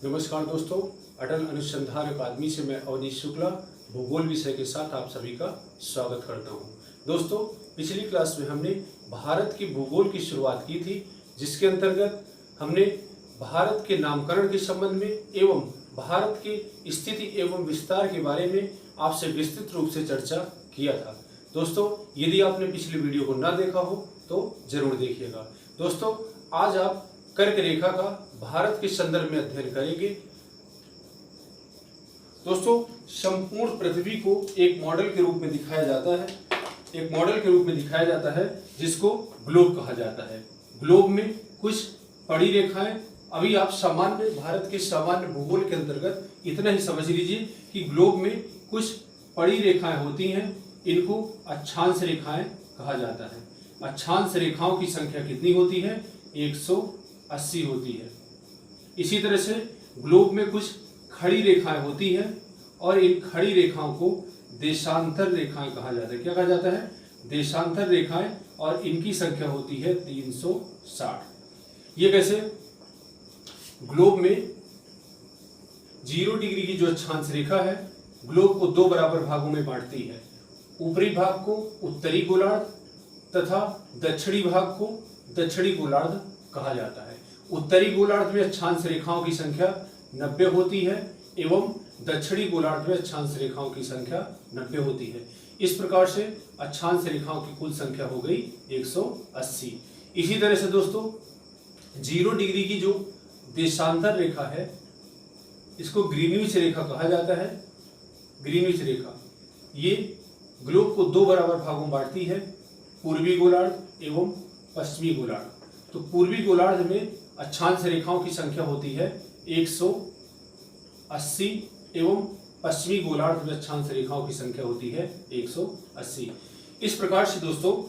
नमस्कार दोस्तों, अटल अनुसंधान अकादमी से मैं अवनीश शुक्ला भूगोल विषय के साथ आप सभी का स्वागत करता हूं। दोस्तों, पिछली क्लास में हमने भारत की भूगोल की शुरुआत की थी, जिसके अंतर्गत हमने भारत के नामकरण के संबंध में एवं भारत की स्थिति एवं विस्तार के बारे में आपसे विस्तृत रूप से चर्चा किया था। दोस्तों, यदि आपने पिछली वीडियो को ना देखा हो तो जरूर देखिएगा। दोस्तों, आज आप कर्क रेखा का भारत के संदर्भ में अध्ययन करेंगे। दोस्तों, संपूर्ण पृथ्वी को एक मॉडल के रूप में दिखाया जाता है, जिसको ग्लोब कहा जाता है। ग्लोब में कुछ पड़ी रेखाएं, अभी आप भारत के सामान्य भूगोल के अंतर्गत इतना ही समझ लीजिए कि ग्लोब में कुछ पड़ी रेखाएं होती हैं, इनको अक्षांश रेखाएं कहा जाता है। अक्षांश रेखाओं की संख्या कितनी होती है? 180 होती है। इसी तरह से ग्लोब में कुछ खड़ी रेखाएं होती हैं और इन खड़ी रेखाओं को देशांतर रेखाएं कहा जाता है। क्या कहा जाता है? देशांतर रेखाएं, और इनकी संख्या होती है 360। ये कैसे? ग्लोब में 0 डिग्री की जो अक्षांश रेखा है, ग्लोब को 2 बराबर भागों में बांटती है। ऊपरी भाग को उत्तरी गोलार्ध तथा दक्षिणी भाग को दक्षिणी गोलार्ध कहा जाता है। उत्तरी गोलार्ध में अक्षांश रेखाओं की संख्या 90 होती है एवं दक्षिणी गोलार्ध में अक्षांश रेखाओं की संख्या 90 होती है। इस प्रकार से अक्षांश रेखाओं की कुल संख्या हो गई 180। इसी तरह से दोस्तों, 0 डिग्री की जो देशांतर रेखा है, इसको ग्रीनविच रेखा कहा जाता है। ग्रीनविच रेखा ये ग्लोब को 2 बराबर भागों में बांटती है, पूर्वी गोलार्ध एवं पश्चिमी गोलार्ध। तो पूर्वी गोलार्ध में अक्षांश रेखाओं की संख्या होती है 180 एवं पश्चिमी गोलार्ध में अक्षांश रेखाओं की संख्या होती है 180। इस प्रकार से दोस्तों,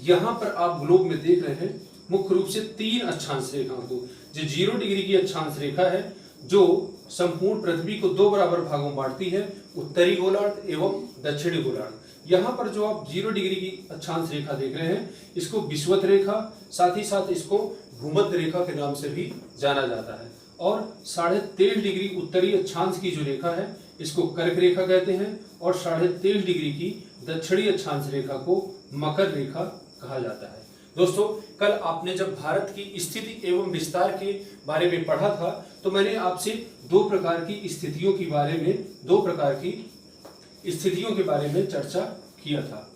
यहां पर आप ग्लोब में देख रहे हैं मुख्य रूप से 3 अक्षांश रेखाओं को। जो 0 डिग्री की अक्षांश रेखा है, जो संपूर्ण पृथ्वी को 2 बराबर भागों में बांटती है, उत्तरी गोलार्ध एवं दक्षिणी गोलार्ध। यहाँ पर जो आप 0 डिग्री की अक्षांश रेखा देख रहे हैं, इसको विषुवत रेखा, साथ ही साथ इसको भूमध्य रेखा के नाम से भी जाना जाता है। और 13.5 डिग्री उत्तरी अक्षांश की जो रेखा है, इसको कर्क रेखा कहते हैं, और 13.5 डिग्री की दक्षिणी अक्षांश रेखा को मकर रेखा कहा जाता है। दोस्तों, कल आपने जब भारत की स्थिति एवं विस्तार के बारे में पढ़ा था, तो मैंने आपसे 2 प्रकार की स्थितियों के बारे में चर्चा किया था।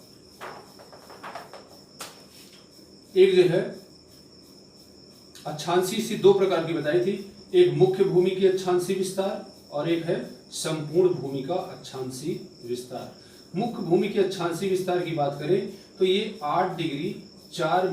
एक जो है अक्षांशी स्थिति 2 प्रकार की बताई थी, एक मुख्य भूमि की अक्षांशी विस्तार और एक है संपूर्ण भूमि का अक्षांशी विस्तार। मुख्य भूमि की अक्षांशी विस्तार की बात करें तो ये 8 डिग्री 4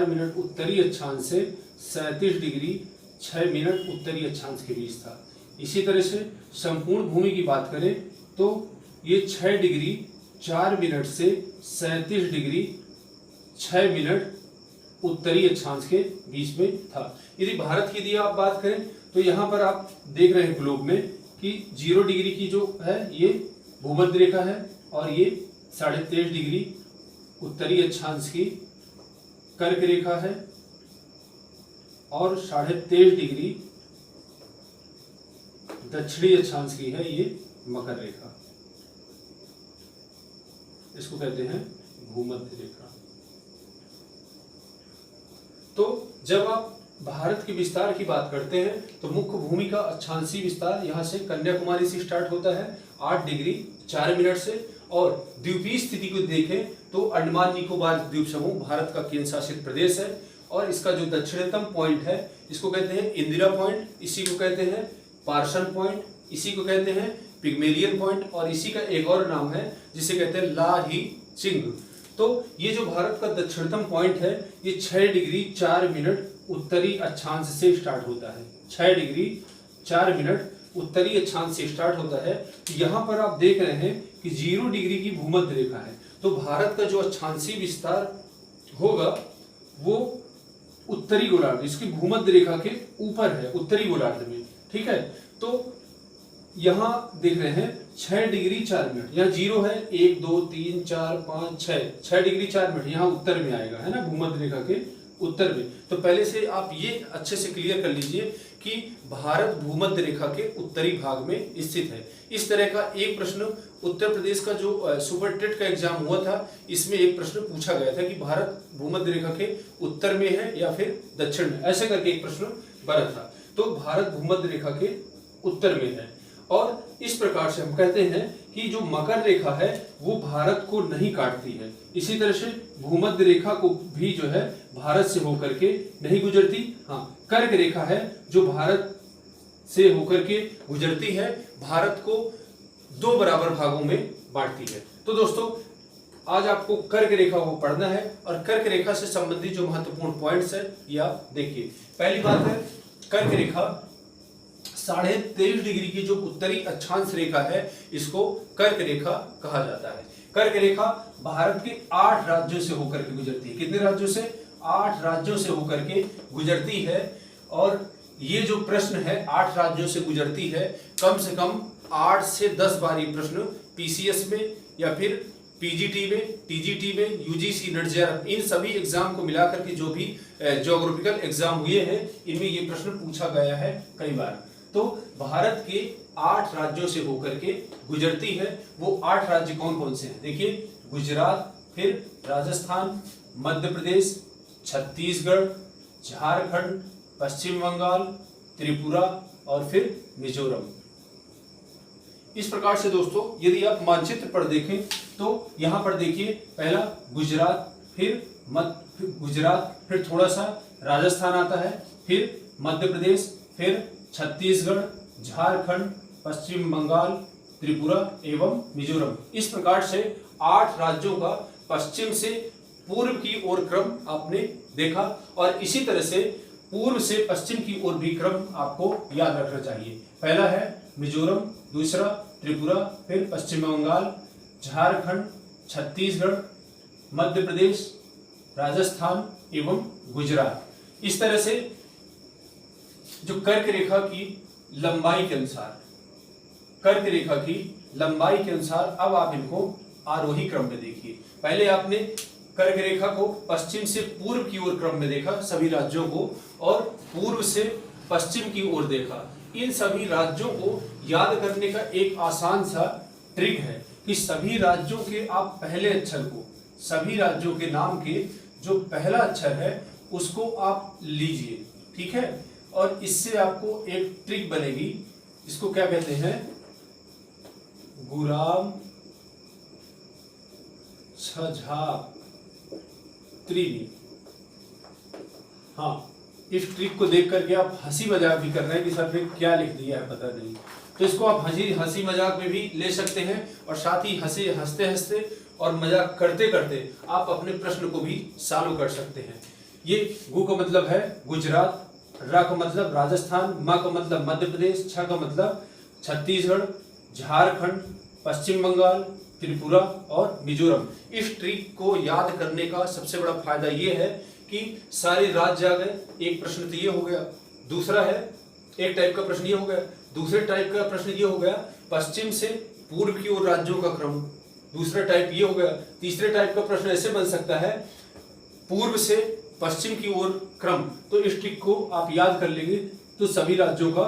मिनट उत्तरी अक्षांश से 37 डिग्री 6 मिनट उत्तरी अक्षांश के बीच था। इसी तरह से संपूर्ण भूमि की बात करें तो ये 6 डिग्री 4 मिनट से 37 डिग्री 6 मिनट उत्तरी अक्षांश के बीच में था। यदि भारत की आप बात करें तो यहाँ पर आप देख रहे हैं ग्लोब में कि 0 डिग्री की जो है ये भूमध्य रेखा है, और ये 23.5 डिग्री उत्तरी अक्षांश की कर्क रेखा है, और 23.5 डिग्री दक्षिणी अक्षांश की है ये मकर रेखा। इसको कहते हैं भूमध्य रेखा। तो जब आप भारत के विस्तार की बात करते हैं तो मुख्य भूमि का अक्षांशी विस्तार यहां से कन्याकुमारी से स्टार्ट होता है 8 डिग्री 4 मिनट से, और द्वीपीय स्थिति को देखें तो अंडमान निकोबार द्वीप समूह भारत का केंद्र शासित प्रदेश है, और इसका जो दक्षिणतम पॉइंट है इसको कहते हैं इंदिरा पॉइंट, इसी को कहते हैं पार्सन पॉइंट, इसी को कहते हैं पिग्मेलियन पॉइंट, और इसी का एक और नाम है जिसे कहते हैं लाहीचिंग। तो ये जो भारत का दक्षिणतम पॉइंट है, ये 6 डिग्री 4 मिनट उत्तरी अक्षांश से स्टार्ट होता है। 6 डिग्री 4 मिनट उत्तरी अक्षांश से स्टार्ट होता है। यहाँ पर आप देख रहे हैं कि 0 डिग्री की भूमध्य रेखा है, तो भारत का जो अक्षांशी विस्तार होगा वो उत्तरी गोलार्ध, इसकी भूमध्य रेखा के ऊपर है, उत्तरी गोलार्ध में। ठीक है, तो यहाँ देख रहे हैं 6 डिग्री 4 मिनट, यहाँ 0 है, 1 2 3 4 5 6 डिग्री 4 मिनट यहाँ उत्तर में आएगा, है ना, भूमध्य रेखा के उत्तर में। तो पहले से आप ये अच्छे से क्लियर कर लीजिए कि भारत भूमध्य रेखा के उत्तरी भाग में स्थित है। इस तरह का एक प्रश्न उत्तर प्रदेश का जो सुपर टेट का एग्जाम हुआ था, इसमें एक प्रश्न पूछा गया था कि भारत भूमध्य रेखा के उत्तर में है या फिर दक्षिण में, ऐसे करके एक प्रश्न बना था। तो भारत भूमध्य रेखा के उत्तर में है और इस प्रकार से हम कहते हैं कि जो मकर रेखा है वो भारत को नहीं काटती है। इसी तरह से भूमध्य रेखा को भी जो है भारत से होकर के नहीं गुजरती। हाँ, कर्क रेखा है जो भारत से होकर के गुजरती है, भारत को 2 बराबर भागों में बांटती है। तो दोस्तों आज आपको कर्क रेखा को पढ़ना है और कर्क रेखा से संबंधित जो महत्वपूर्ण पॉइंट्स है ये आप देखिए। पहली बात है, कर्क रेखा 23.5 डिग्री की जो उत्तरी अक्षांश रेखा है इसको कर्क रेखा कहा जाता है। कर्क रेखा भारत के 8 राज्यों से होकर के गुजरती है। कितने राज्यों से? 8 राज्यों से होकर के गुजरती है। और ये जो प्रश्न है 8 राज्यों से गुजरती है, कम से कम 8 से 10 बार ये प्रश्न पीसीएस में या फिर पीजीटी में, टीजीटी में, यूजीसी, नेट जेआरएफ, इन सभी एग्जाम को मिलाकर के जो भी ज्योग्राफिकल एग्जाम हुए हैं इनमें ये प्रश्न पूछा गया है कई बार। तो भारत के 8 राज्यों से होकर के गुजरती है। वो 8 राज्य कौन कौन से हैं? देखिए, गुजरात, फिर राजस्थान, मध्य प्रदेश, छत्तीसगढ़, झारखंड, पश्चिम बंगाल, त्रिपुरा और फिर मिजोरम। इस प्रकार से दोस्तों यदि आप मानचित्र पर देखें तो यहां पर देखिए, पहला गुजरात, फिर थोड़ा सा राजस्थान आता है, फिर मध्य प्रदेश, फिर छत्तीसगढ़, झारखंड, पश्चिम बंगाल, त्रिपुरा एवं मिजोरम। इस प्रकार से 8 राज्यों का पश्चिम से पूर्व की ओर क्रम आपने देखा और इसी तरह से पूर्व से पश्चिम की ओर भी क्रम आपको याद रखना चाहिए। पहला है मिजोरम, दूसरा त्रिपुरा, फिर पश्चिम बंगाल, झारखंड, छत्तीसगढ़, मध्य प्रदेश, राजस्थान एवं गुजरात। इस तरह से जो कर्क रेखा की लंबाई के अनुसार, कर्क रेखा की लंबाई के अनुसार अब आप इनको आरोही क्रम में देखिए। पहले आपने कर्क रेखा को पश्चिम से पूर्व की ओर क्रम में देखा सभी राज्यों को, और पूर्व से पश्चिम की ओर देखा। इन सभी राज्यों को याद करने का एक आसान सा ट्रिक है कि सभी राज्यों के आप पहले अक्षर को, सभी राज्यों के नाम के जो पहला अक्षर है उसको आप लीजिए, ठीक है। और इससे आपको एक ट्रिक बनेगी, इसको क्या कहते हैं? गुराम छझा त्रिनी। हाँ, इस ट्रिक को देख करके आप हंसी मजाक भी कर रहे हैं कि सर ने क्या लिख दिया है पता नहीं, तो इसको आप हंसी मजाक में भी ले सकते हैं और साथ ही हंसते हंसते और मजाक करते करते आप अपने प्रश्न को भी सॉल्व कर सकते हैं। ये गु का मतलब है गुजरात, रा का मतलब राजस्थान, मा का मतलब मध्य प्रदेश, छ का मतलब छत्तीसगढ़, झारखंड, पश्चिम बंगाल, त्रिपुरा और मिजोरम। इस ट्रिक को याद करने का सबसे बड़ा फायदा ये है कि सारे राज्य आ गए। एक प्रश्न तो ये हो गया, दूसरा है एक टाइप का प्रश्न ये हो गया, दूसरे टाइप का प्रश्न ये हो गया पश्चिम से पूर्व की ओर राज्यों का क्रम, दूसरा टाइप ये हो गया। तीसरे टाइप का प्रश्न ऐसे बन सकता है पूर्व से पश्चिम की ओर क्रम। तो इस ट्रिक को आप याद कर लेंगे तो सभी राज्यों का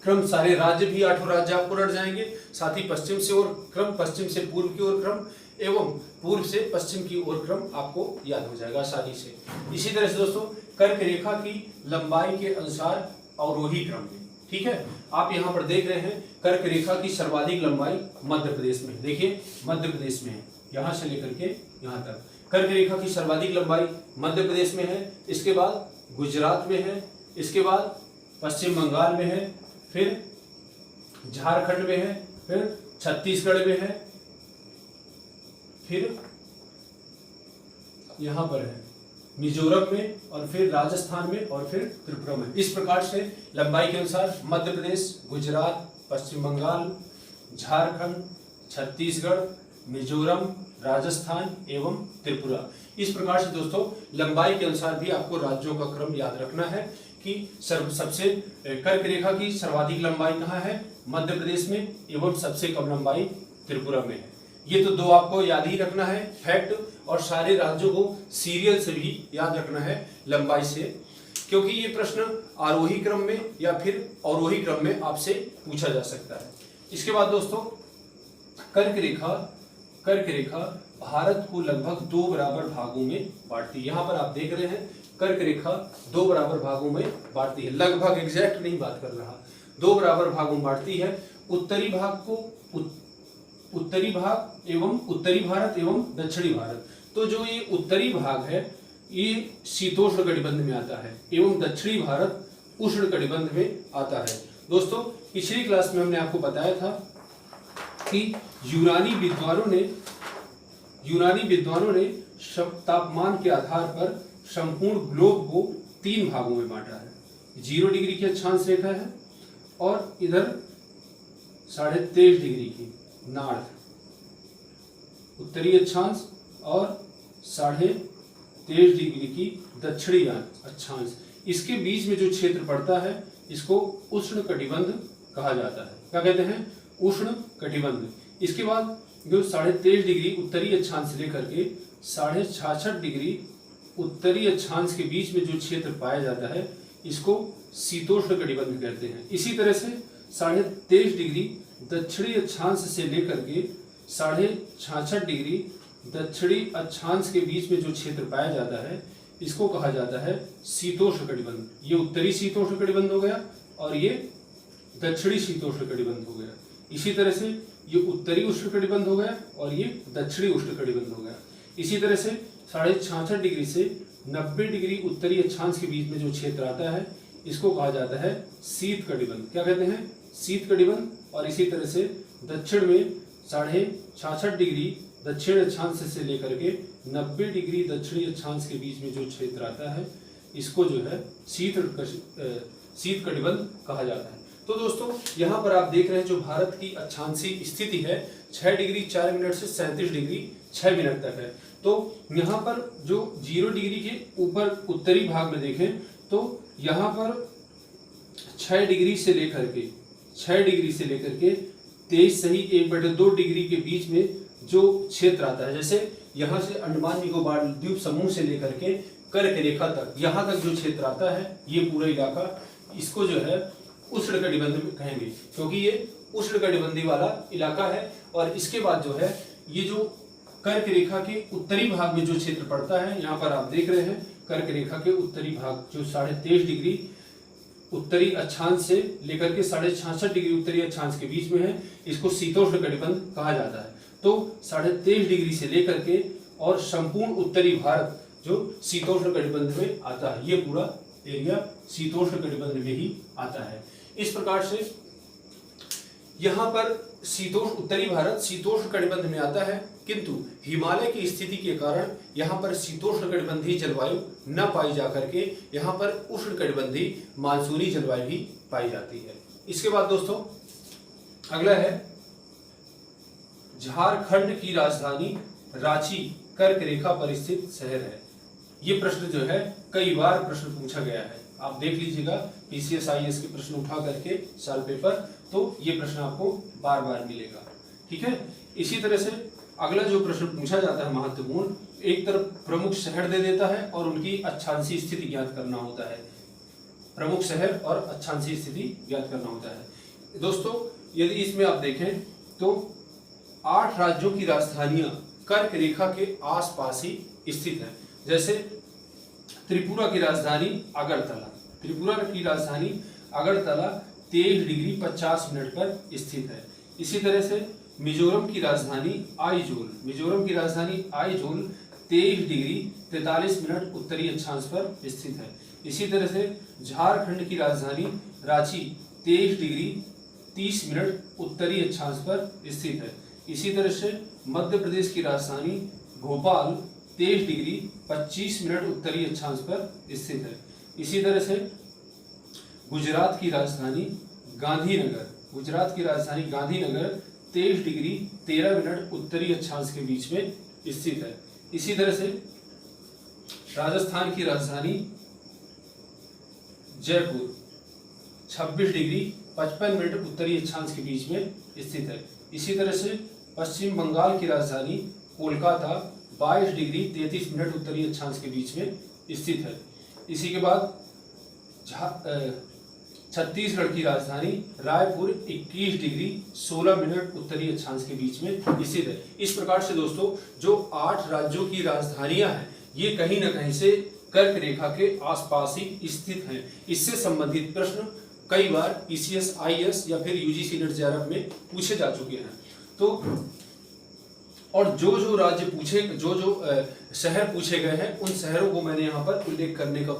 क्रम, सारे राज्य भी 8 राज्य आपको रट जाएंगे, साथ ही पश्चिम से ओर क्रम, पश्चिम से पूर्व की ओर क्रम एवं पूर्व से पश्चिम की ओर क्रम आपको याद हो जाएगा आसानी से। इसी तरह से दोस्तों कर्क रेखा की लंबाई के अनुसार अवरोही क्रम में, ठीक है। आप यहाँ पर देख रहे हैं कर्क रेखा की सर्वाधिक लंबाई मध्य प्रदेश में, देखिए मध्य प्रदेश में है, यहाँ से लेकर के यहाँ तक कर्क रेखा की सर्वाधिक लंबाई मध्य प्रदेश में है, इसके बाद गुजरात में है, इसके बाद पश्चिम बंगाल में है, फिर झारखंड में है, फिर छत्तीसगढ़ में है, फिर यहां पर है मिजोरम में, और फिर राजस्थान में, और फिर त्रिपुरा में। इस प्रकार से लंबाई के अनुसार मध्य प्रदेश, गुजरात, पश्चिम बंगाल, झारखंड, छत्तीसगढ़, मिजोरम, राजस्थान एवं त्रिपुरा। इस प्रकार से दोस्तों लंबाई के अनुसार भी आपको राज्यों का क्रम याद रखना है कि सबसे कर्क रेखा की सर्वाधिक लंबाई कहाँ है? मध्य प्रदेश में, एवं सबसे कम लंबाई त्रिपुरा में है। ये तो 2 आपको याद ही रखना है फैक्ट, और सारे राज्यों को सीरियल से भी याद रखना है लंबाई से, क्योंकि ये प्रश्न आरोही क्रम में या फिर अवरोही क्रम में आपसे पूछा जा सकता है। इसके बाद दोस्तों कर्क रेखा भारत को लगभग 2 बराबर भागों में बांटती है। यहाँ पर आप देख रहे हैं कर्क रेखा 2 बराबर भागों में बांटती है, लगभग एग्जैक्ट नहीं बात कर रहा, 2 बराबर भागों में बांटती है। उत्तरी भारत एवं दक्षिणी भारत। तो जो ये उत्तरी भाग है ये शीतोष्ण कटिबंध में आता है एवं दक्षिणी भारत उष्ण कटिबंध में आता है। दोस्तों पिछली क्लास में हमने आपको बताया था कि यूनानी विद्वानों ने तापमान के आधार पर संपूर्ण ग्लोब को 3 भागों में बांटा है। 0 डिग्री की अक्षांश रेखा है और इधर 23.5 डिग्री की नॉर्थ उत्तरी अक्षांश और 23.5 डिग्री की दक्षिणी अक्षांश। इसके बीच में जो क्षेत्र पड़ता है इसको उष्ण कटिबंध कहा जाता है। क्या कहते हैं? उष्ण कटिबंध। इसके बाद जो 23.5 डिग्री उत्तरी अक्षांश से लेकर के 66.5 डिग्री उत्तरी अक्षांश के बीच में जो क्षेत्र पाया जाता है इसको शीतोष्ण कटिबंध कहते हैं। इसी तरह से 23.5 डिग्री दक्षिणी अक्षांश से लेकर के 66.5 डिग्री दक्षिणी अक्षांश के बीच में जो क्षेत्र पाया जाता है इसको कहा जाता है शीतोष्ण कटिबंध। ये उत्तरी शीतोष्ण कटिबंध हो गया और ये दक्षिणी शीतोष्ण कटिबंध हो गया। इसी तरह से ये उत्तरी उष्ण कटिबंध हो गया और ये दक्षिणी उष्ण कटिबंध हो गया। इसी तरह से 66.5 डिग्री से 90 डिग्री उत्तरी अक्षांश के बीच में जो क्षेत्र आता है इसको कहा जाता है शीत कटिबंध। क्या कहते हैं? शीत कटिबंध। और इसी तरह से दक्षिण में 66.5 डिग्री दक्षिण अक्षांश से लेकर के 90 डिग्री दक्षिणी अक्षांश के बीच में जो क्षेत्र आता है इसको जो है शीत कटिबंध कहा जाता है। तो दोस्तों यहाँ पर आप देख रहे हैं जो भारत की अक्षांशीय स्थिति है 6 डिग्री 4 मिनट से 37 डिग्री 6 मिनट तक है। तो यहाँ पर जो 0 डिग्री के ऊपर उत्तरी भाग में देखें तो यहाँ पर 6 डिग्री से लेकर के 23 सही 1/2 डिग्री के बीच में जो क्षेत्र आता है, जैसे यहाँ से अंडमान निकोबार द्वीप समूह से लेकर के कर्क रेखा तक, यहाँ तक जो क्षेत्र आता है ये पूरा इलाका इसको जो है उष्ण कटिबंध में कहेंगे, क्योंकि ये उष्ण कटिबंधी वाला इलाका है। और इसके बाद जो है ये जो कर्क रेखा के उत्तरी भाग में जो क्षेत्र पड़ता है, यहाँ पर आप देख रहे हैं कर्क रेखा के उत्तरी भाग जो 23.5 डिग्री उत्तरी अक्षांश से लेकर के 66.5 डिग्री उत्तरी अक्षांश के बीच में है, इसको शीतोष्ण कटिबंध कहा जाता है। तो 23.5 डिग्री से लेकर के और संपूर्ण उत्तरी भारत जो शीतोष्ण कटिबंध में आता है, ये पूरा एरिया शीतोष्ण कटिबंध में ही आता है। इस प्रकार से यहाँ पर उत्तरी भारत शीतोष्ण कटिबंध में आता है, किंतु हिमालय की स्थिति के कारण यहाँ पर शीतोष्ण कटिबंधी जलवायु न पाई जा करके यहाँ पर उष्ण कटिबंधी मानसूनी जलवायु भी पाई जाती है। इसके बाद दोस्तों अगला है झारखंड की राजधानी रांची कर्क रेखा पर स्थित शहर है। ये प्रश्न जो है कई बार प्रश्न पूछा गया है, आप देख लीजिएगा PCSIS के प्रश्न उठा करके साल पेपर, तो ये प्रश्न आपको बार बार मिलेगा। ठीक है। इसी तरह से अगला जो प्रश्न पूछा जाता है महत्वपूर्ण, एक तरफ प्रमुख शहर दे देता है और उनकी अक्षांशीय स्थिति ज्ञात करना होता है। प्रमुख शहर और अक्षांशीय स्थिति ज्ञात करना होता है। दोस्तों यदि इसमें आप देखें तो 8 राज्यों की राजधानियां कर्क रेखा के आसपास ही स्थित है। जैसे त्रिपुरा की राजधानी अगरतला 23 डिग्री 50 मिनट पर स्थित है। इसी तरह से मिजोरम की राजधानी आइजोल 23 डिग्री 43 मिनट उत्तरी अक्षांश पर स्थित है। इसी तरह से झारखंड की राजधानी रांची 23 डिग्री 30 मिनट उत्तरी अक्षांश पर स्थित है। इसी तरह से मध्य प्रदेश की राजधानी भोपाल 23 डिग्री 25 मिनट उत्तरी अक्षांश पर स्थित है। इसी तरह से गुजरात की राजधानी गांधीनगर 23 डिग्री 13 मिनट उत्तरी अक्षांश के बीच में स्थित है। इसी तरह से राजस्थान की राजधानी जयपुर 26 डिग्री 55 मिनट उत्तरी अक्षांश के बीच में स्थित है। इसी तरह से पश्चिम बंगाल की राजधानी कोलकाता 22 डिग्री 33 मिनट उत्तरी अक्षांश के बीच में स्थित है। इसी के बाद छत्तीसगढ़ की राजधानी रायपुर 21 डिग्री 16 मिनट उत्तरी अक्षांश के बीच में स्थित है। इस प्रकार से दोस्तों जो 8 राज्यों की राजधानियां हैं ये कहीं न कहीं से कर्क रेखा के आसपास ही स्थित हैं। इससे संबंधित प्रश्न कई बार ईसीएस, आईएएस या फिर यूजीसी नेट जेआरएफ में पूछे जा चुके हैं। तो और जो राज्य पूछे, जो शहर पूछे गए हैं उन शहरों को मैंने यहाँ पर उल्लेख करने का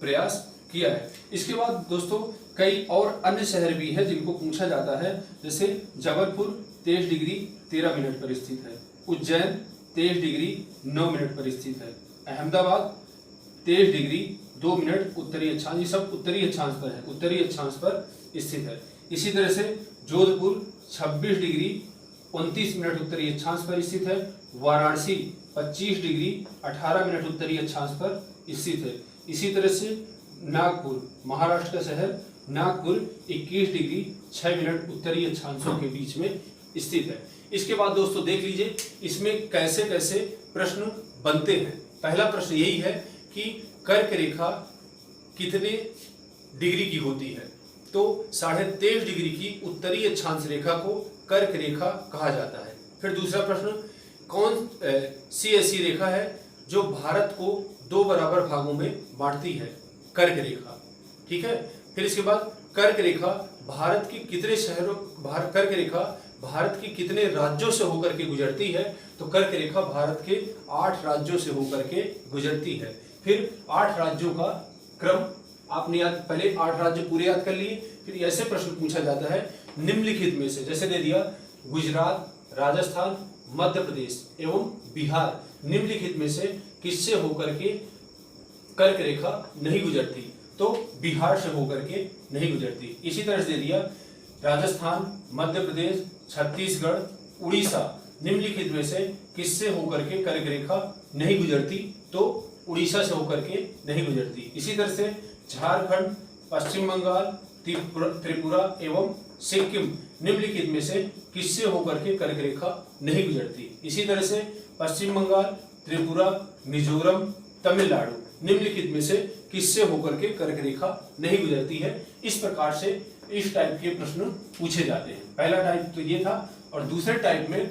प्रयास किया है। इसके बाद दोस्तों कई और अन्य शहर भी हैं जिनको पूछा जाता है, जैसे जबलपुर 23 डिग्री 13 मिनट पर स्थित है, उज्जैन 23 डिग्री 9 मिनट पर स्थित है, अहमदाबाद 23 डिग्री 2 मिनट उत्तरी अक्षांश, ये सब उत्तरी अक्षांश पर है, उत्तरी अक्षांश पर स्थित है। इसी तरह से जोधपुर 26 डिग्री 29 मिनट उत्तरी अक्षांश पर स्थित है, वाराणसी 25 डिग्री 18 मिनट उत्तरी अक्षांश पर स्थित है। इसी तरह से नागपुर, महाराष्ट्र का शहर नागपुर 21 डिग्री 6 मिनट उत्तरी अक्षांशों के बीच में स्थित है। इसके बाद दोस्तों देख लीजिए इसमें कैसे कैसे प्रश्न बनते हैं। पहला प्रश्न यही है कि कर्क रेखा कितने डिग्री की होती है, तो 23.5 डिग्री की उत्तरी अक्षांश रेखा को कर्क रेखा कहा जाता है। फिर दूसरा प्रश्न, कौन सी ऐसी रेखा है जो भारत को 2 बराबर भागों में बांटती है, कर्क रेखा, ठीक है। फिर इसके बाद कर्क रेखा भारत के कितने शहरों, कर्क रेखा भारत के कितने राज्यों से होकर के गुजरती है, तो कर्क रेखा भारत के 8 राज्यों से होकर के गुजरती है। फिर 8 राज्यों का क्रम आपने याद, पहले 8 राज्य पूरे याद कर लिए। फिर ऐसे प्रश्न पूछा जाता है निम्नलिखित में से, जैसे दे दिया गुजरात, राजस्थान, मध्य प्रदेश एवं बिहार, निम्नलिखित में से किससे होकर के कर्क रेखा नहीं गुजरती, तो बिहार से होकर के नहीं गुजरती। इसी तरह से दे दिया राजस्थान, मध्य प्रदेश, छत्तीसगढ़, उड़ीसा, निम्नलिखित में से किससे होकर के कर्क रेखा नहीं गुजरती, तो उड़ीसा से होकर के नहीं गुजरती। इसी तरह से झारखंड, पश्चिम बंगाल, त्रिपुरा एवं सिक्किम, निम्नलिखित में से किससे होकर के कर्क रेखा नहीं गुजरती। इसी तरह से पश्चिम बंगाल, त्रिपुरा, मिजोरम, तमिलनाडु, निम्नलिखित में से किससे होकर के कर्क रेखा नहीं गुजरती है। इस प्रकार से इस टाइप के प्रश्न पूछे जाते हैं। पहला टाइप तो ये था, और दूसरे टाइप में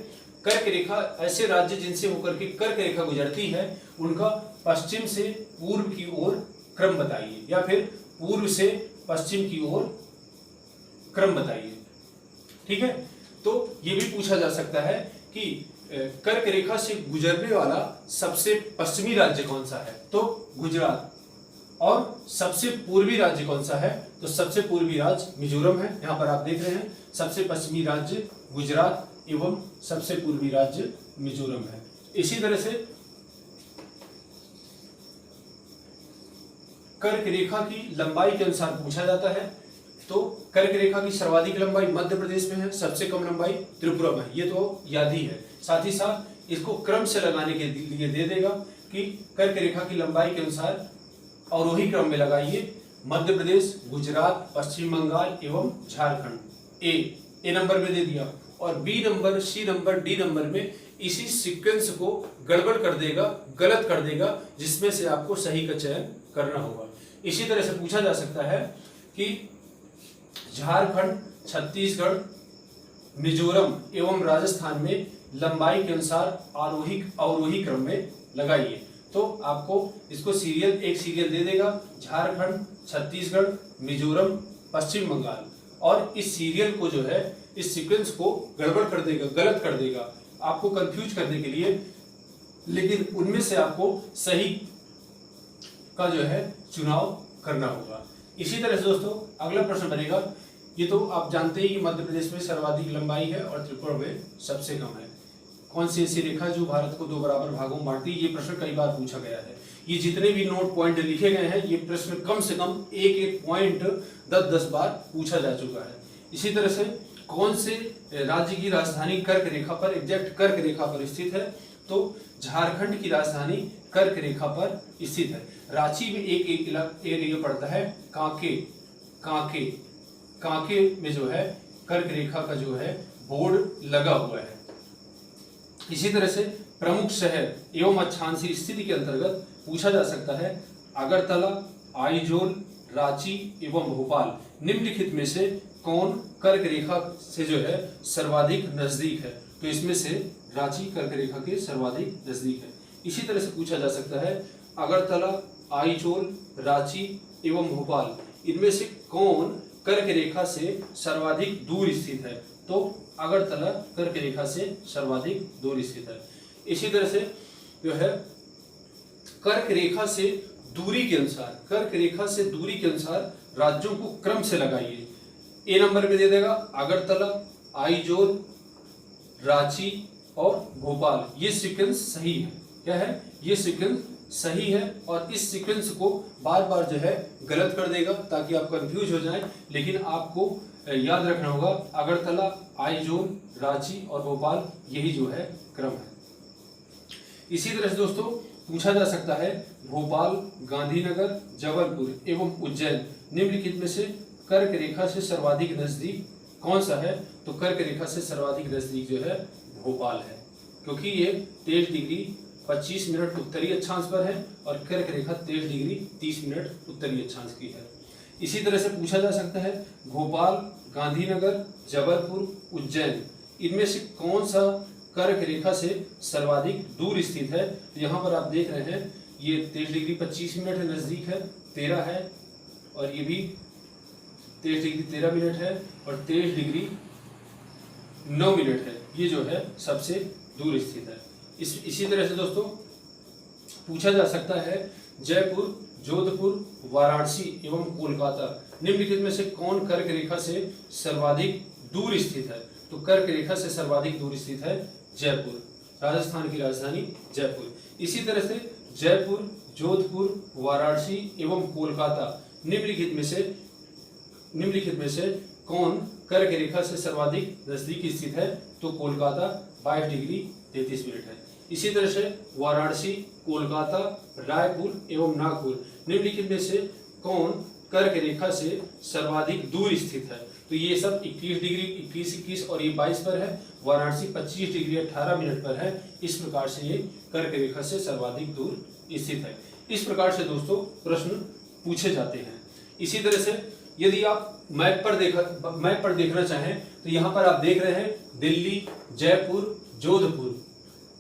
कर्क रेखा ऐसे राज्य जिनसे होकर के कर्क रेखा गुजरती है उनका पश्चिम से पूर्व की ओर क्रम बताइए, या फिर पूर्व से पश्चिम की ओर क्रम बताइए, ठीक है। तो ये भी पूछा जा सकता है कि कर्क रेखा से गुजरने वाला सबसे पश्चिमी राज्य कौन सा है, तो गुजरात। और सबसे पूर्वी राज्य कौन सा है, तो सबसे पूर्वी राज्य मिजोरम है। यहाँ पर आप देख रहे हैं सबसे पश्चिमी राज्य गुजरात एवं सबसे पूर्वी राज्य मिजोरम है। इसी तरह से कर्क रेखा की लंबाई के अनुसार पूछा जाता है, तो कर्क रेखा की सर्वाधिक लंबाई मध्य प्रदेश में है, सबसे कम लंबाई त्रिपुरा में, ये तो याद ही है। साथ ही साथ इसको क्रम से लगाने के लिए दे देगा कि कर्क रेखा की लंबाई के अनुसार अवरोही क्रम में लगाइए, मध्य प्रदेश, गुजरात, पश्चिम बंगाल एवं झारखंड ए नंबर में दे दिया, और B number, C number, D number में इसी सीक्वेंस को गड़बड़ कर देगा, गलत कर देगा, जिसमें से आपको सही का चयन करना होगा। इसी तरह से पूछा जा सकता है कि झारखंड, छत्तीसगढ़, मिजोरम एवं राजस्थान में लंबाई के अनुसार अवरोही क्रम में लगाइए, तो आपको इसको एक सीरियल दे देगा, झारखंड, छत्तीसगढ़, मिजोरम, पश्चिम बंगाल, और इस सीरियल को जो है, इस सीक्वेंस को गड़बड़ कर देगा, गलत कर देगा, आपको कंफ्यूज करने के लिए, लेकिन उनमें से आपको सही का जो है चुनाव करना होगा। इसी तरह से दोस्तों अगला प्रश्न बनेगा, ये तो आप जानते ही मध्य प्रदेश में सर्वाधिक लंबाई है और त्रिपुरा में सबसे कम है। कौन सी ऐसी रेखा जो भारत को 2 बराबर भागों में बांटती है, ये प्रश्न कई बार पूछा गया है। ये जितने भी नोट पॉइंट लिखे गए हैं, ये प्रश्न कम से कम एक पॉइंट 10 बार पूछा जा चुका है। इसी तरह से कौन से राज्य की राजधानी कर्क रेखा पर, एग्जैक्ट कर्क रेखा पर स्थित है, तो झारखंड की राजधानी कर्क रेखा पर स्थित है। रांची में एक एरिया पड़ता है कांके में जो है कर्क रेखा का जो है बोर्ड लगा हुआ है। इसी तरह से प्रमुख शहर एवं अक्षांशीय स्थिति के अंतर्गत पूछा जा सकता है अगरतला, आइजोल, रांची एवं भोपाल निम्नलिखित में से कौन कर्क रेखा से जो है सर्वाधिक नजदीक है। तो इसमें से रांची कर्क रेखा के सर्वाधिक नजदीक है। इसी तरह से पूछा जा सकता है अगरतला, आइजोल, रांची एवं भोपाल इनमें से कौन कर्क रेखा से सर्वाधिक दूर स्थित है। तो अगरतला कर्क रेखा से सर्वाधिक दूर स्थित है। इसी तरह से जो है कर्क रेखा से दूरी के अनुसार, कर्क रेखा से दूरी के अनुसार राज्यों को क्रम से लगाइए। ए नंबर में दे देगा अगरतला, आइजोल, रांची और भोपाल। ये सीक्वेंस सही है। क्या है? ये सीक्वेंस सही है और इस सीक्वेंस को बार बार जो है गलत कर देगा ताकि आप कंफ्यूज हो जाएं, लेकिन आपको याद रखना होगा अगरतला, आइजोल, रांची और भोपाल यही जो है क्रम है। इसी तरह से दोस्तों पूछा जा सकता है भोपाल, गांधीनगर, जबलपुर एवं उज्जैन निम्नलिखित में से कर्क रेखा से सर्वाधिक नजदीक कौन सा है। तो कर्क रेखा से सर्वाधिक नजदीक जो है भोपाल है, क्योंकि ये 23 डिग्री 25 मिनट उत्तरी अक्षांश पर है और कर्क रेखा 23 डिग्री 30 मिनट उत्तरी अक्षांश की है। इसी तरह से पूछा जा सकता है भोपाल, गांधीनगर, जबलपुर, उज्जैन इनमें से कौन सा कर्क रेखा से सर्वाधिक दूर स्थित है। तो यहाँ पर आप देख रहे हैं ये 23 डिग्री 25 मिनट है, नजदीक है, 13 है और ये भी 23 डिग्री 13 मिनट है और 23 डिग्री 9 मिनट है। ये जो है सबसे दूर स्थित है। इसी तरह से दोस्तों पूछा जा सकता है जयपुर, जोधपुर, वाराणसी एवं कोलकाता निम्नलिखित में से कौन कर्क रेखा से सर्वाधिक दूर स्थित है। तो कर्क रेखा से सर्वाधिक दूर स्थित है जयपुर, राजस्थान की राजधानी जयपुर। इसी तरह से जयपुर, जोधपुर, वाराणसी एवं कोलकाता निम्नलिखित में से कौन कर्क रेखा से सर्वाधिक नजदीक स्थित है। तो कोलकाता 22 डिग्री 33 मिनट है। इसी तरह से वाराणसी, कोलकाता, रायपुर एवं नागपुर निम्नलिखित में से कौन कर्क रेखा से सर्वाधिक दूर स्थित है। तो ये सब 21 डिग्री 21 और ये 22 पर है। वाराणसी 25 डिग्री 18 मिनट पर है। इस प्रकार से ये कर्क रेखा से सर्वाधिक दूर स्थित है। इस प्रकार से दोस्तों प्रश्न पूछे जाते हैं। इसी तरह से यदि आप मैप पर देखना चाहें तो यहाँ पर आप देख रहे हैं दिल्ली, जयपुर, जोधपुर,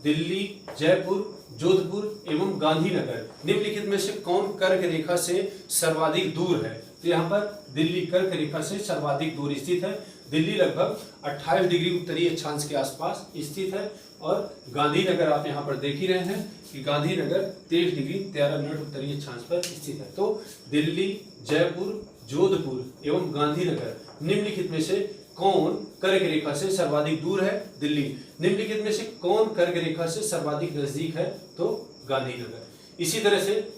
दिल्ली, जयपुर, जोधपुर एवं गांधीनगर निम्नलिखित में से कौन कर्क रेखा से सर्वाधिक दूर है। तो यहाँ पर दिल्ली कर्क रेखा से सर्वाधिक दूर स्थित है। दिल्ली लगभग 28 डिग्री उत्तरी अक्षांश के आसपास स्थित है और गांधीनगर आप यहाँ पर देख ही रहे हैं कि गांधीनगर 23 डिग्री 13 मिनट उत्तरी अक्षांश पर स्थित है। तो दिल्ली, जयपुर, जोधपुर एवं गांधीनगर निम्नलिखित में से कौन कर्क रेखा से सर्वाधिक दूर है। दिल्ली। निम्नलिखित में से कौन कर्क रेखा से सर्वाधिक नजदीक है। तो गांधीनगर। इसी तरह से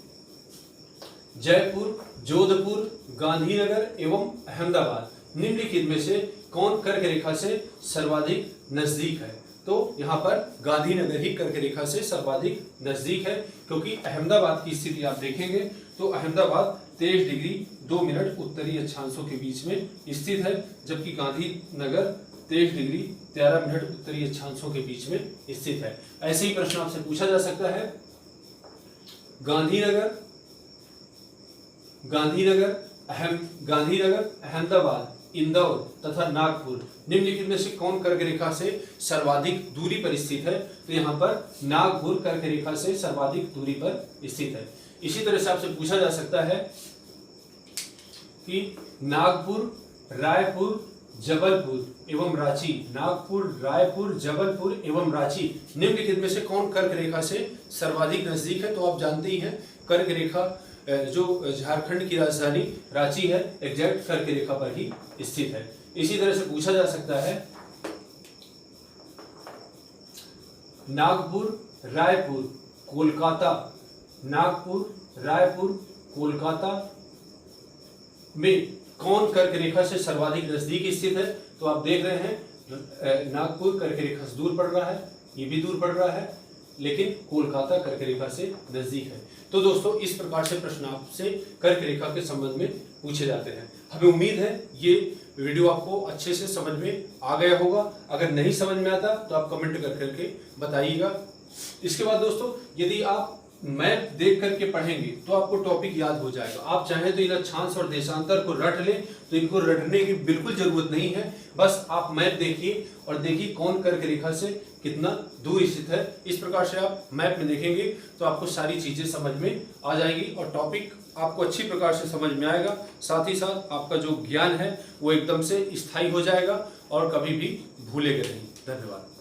जयपुर, जोधपुर, गांधीनगर एवं अहमदाबाद निम्नलिखित में से कौन कर्क रेखा से सर्वाधिक नजदीक है। तो यहाँ पर गांधीनगर ही कर्क रेखा से सर्वाधिक नजदीक है, क्योंकि अहमदाबाद की स्थिति आप देखेंगे तो अहमदाबाद 23 डिग्री 2 मिनट उत्तरी अक्षांशों के बीच में स्थित है, जबकि गांधीनगर 23 डिग्री 13 मिनट उत्तरी अक्षांशों के बीच में स्थित है। ऐसे ही प्रश्न आपसे पूछा जा सकता है गांधीनगर, अहमदाबाद, इंदौर तथा नागपुर निम्नलिखित में से कौन कर्क रेखा से सर्वाधिक दूरी पर स्थित है। तो यहाँ पर नागपुर कर्क रेखा से सर्वाधिक दूरी पर स्थित है। इसी तरह से आपसे पूछा जा सकता है कि नागपुर, रायपुर, जबलपुर एवं रांची, नागपुर, रायपुर, जबलपुर एवं रांची निम्नलिखित में से कौन कर्क रेखा से सर्वाधिक नजदीक है। तो आप जानते ही हैं कर्क रेखा जो झारखंड की राजधानी रांची है एग्जैक्ट कर्क रेखा पर ही स्थित है। इसी तरह से पूछा जा सकता है नागपुर, रायपुर, कोलकाता, नागपुर, रायपुर, कोलकाता में कौन कर्क रेखा से सर्वाधिक नजदीक स्थित है। तो आप देख रहे हैं नागपुर कर्क रेखा से दूर पड़ रहा है, ये भी दूर पड़ रहा है, लेकिन कोलकाता कर्क रेखा से नजदीक है। तो दोस्तों इस प्रकार से प्रश्न आपसे कर्क रेखा के संबंध में पूछे जाते हैं। हमें उम्मीद है ये वीडियो आपको अच्छे से समझ में आ गया होगा। अगर नहीं समझ में आता तो आप कमेंट करके बताइएगा। इसके बाद दोस्तों, यदि आप मैप देख करके पढ़ेंगे तो आपको टॉपिक याद हो जाएगा। आप चाहें तो इन अक्षांश और देशांतर को रट लें, तो इनको रटने की बिल्कुल जरूरत नहीं है। बस आप मैप देखिए और देखिए कौन कर्क रेखा से कितना दूर स्थित है। इस प्रकार से आप मैप में देखेंगे तो आपको सारी चीजें समझ में आ जाएगी और टॉपिक आपको अच्छी प्रकार से समझ में आएगा। साथ ही साथ आपका जो ज्ञान है वो एकदम से स्थायी हो जाएगा और कभी भी भूलेगा नहीं। धन्यवाद।